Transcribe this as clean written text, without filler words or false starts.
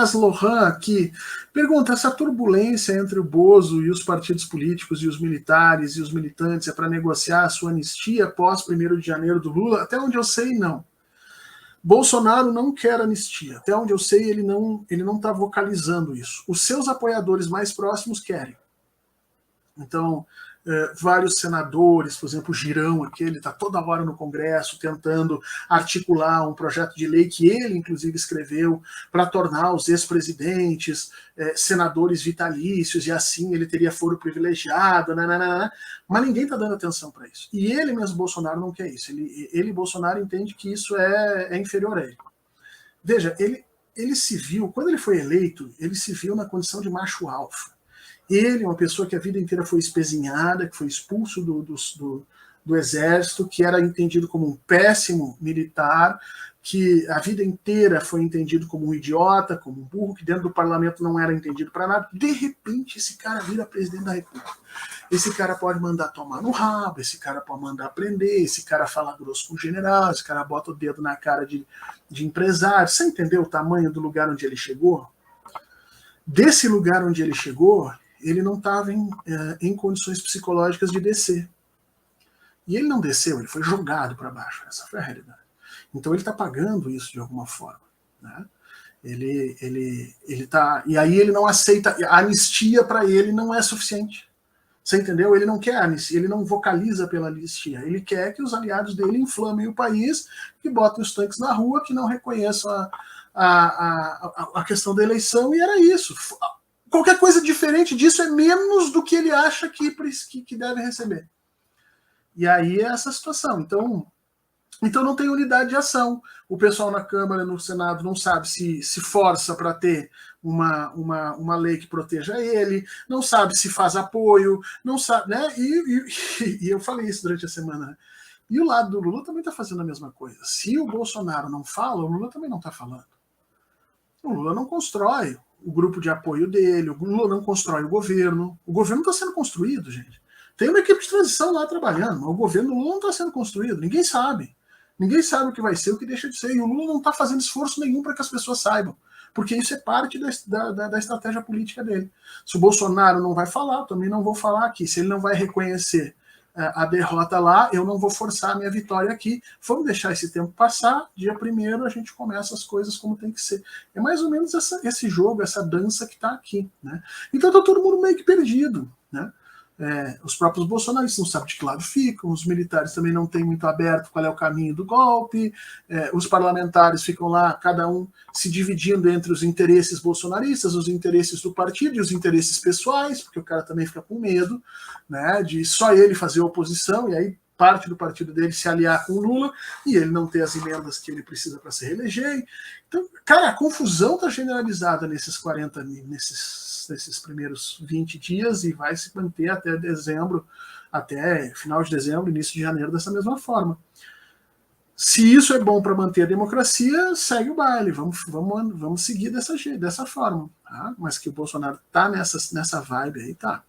Moisés Lohan aqui pergunta: essa turbulência entre o Bozo e os partidos políticos e os militares e os militantes é para negociar a sua anistia após 1º de janeiro do Lula? Até onde eu sei, não. Bolsonaro não quer anistia. Até onde eu sei, ele não está vocalizando isso. Os seus apoiadores mais próximos querem. Então, vários senadores, por exemplo, o Girão, aquele está toda hora no Congresso tentando articular um projeto de lei que ele, inclusive, escreveu para tornar os ex-presidentes senadores vitalícios, e assim ele teria foro privilegiado, nananana, mas ninguém está dando atenção para isso. E ele mesmo, Bolsonaro, não quer isso. Ele Bolsonaro, entende que isso é inferior a ele. Veja, ele se viu, quando ele foi eleito, ele se viu na condição de macho alfa. Ele é uma pessoa que a vida inteira foi espezinhada, que foi expulso do exército, que era entendido como um péssimo militar, que a vida inteira foi entendido como um idiota, como um burro, que dentro do parlamento não era entendido para nada. De repente, esse cara vira presidente da República. Esse cara pode mandar tomar no rabo, esse cara pode mandar prender, esse cara fala grosso com o general, esse cara bota o dedo na cara de empresário. Você entendeu o tamanho do lugar onde ele chegou? Desse lugar onde ele chegou, ele não estava em condições psicológicas de descer. E ele não desceu, ele foi jogado para baixo. Essa foi a realidade. Então ele está pagando isso de alguma forma. Né? Ele tá, e aí ele não aceita, a anistia para ele não é suficiente. Você entendeu? Ele não quer anistia, ele não vocaliza pela anistia. Ele quer que os aliados dele inflamem o país, que botem os tanques na rua, que não reconheçam a questão da eleição, e era isso. Qualquer coisa diferente disso é menos do que ele acha que deve receber. E aí é essa situação. Então não tem unidade de ação. O pessoal na Câmara, no Senado, não sabe se força para ter uma lei que proteja ele, não sabe se faz apoio, não sabe, né? E eu falei isso durante a semana. Né? E o lado do Lula também está fazendo a mesma coisa. Se o Bolsonaro não fala, o Lula também não está falando. O Lula não constrói o grupo de apoio dele, o Lula não constrói o governo não está sendo construído, gente. Tem uma equipe de transição lá trabalhando, mas o governo do Lula não está sendo construído, ninguém sabe o que vai ser, o que deixa de ser, e o Lula não está fazendo esforço nenhum para que as pessoas saibam, porque isso é parte da estratégia política dele. Se o Bolsonaro não vai falar, eu também não vou falar aqui. Se ele não vai reconhecer a derrota lá, eu não vou forçar a minha vitória aqui. Vamos deixar esse tempo passar, dia 1º a gente começa as coisas como tem que ser. É mais ou menos esse jogo, essa dança que está aqui. Né? Então está todo mundo meio que perdido. Né? Os próprios bolsonaristas não sabem de que lado ficam, os militares também não têm muito aberto qual é o caminho do golpe, os parlamentares ficam lá, cada um se dividindo entre os interesses bolsonaristas, os interesses do partido e os interesses pessoais, porque o cara também fica com medo, né, de só ele fazer oposição, e aí parte do partido dele se aliar com o Lula, e ele não ter as emendas que ele precisa para se reeleger. Então, cara, a confusão está generalizada nesses primeiros 20 dias e vai se manter até dezembro, até final de dezembro, início de janeiro, dessa mesma forma. Se isso é bom para manter a democracia, segue o baile, vamos seguir dessa forma. Tá? Mas que o Bolsonaro está nessa vibe aí, tá.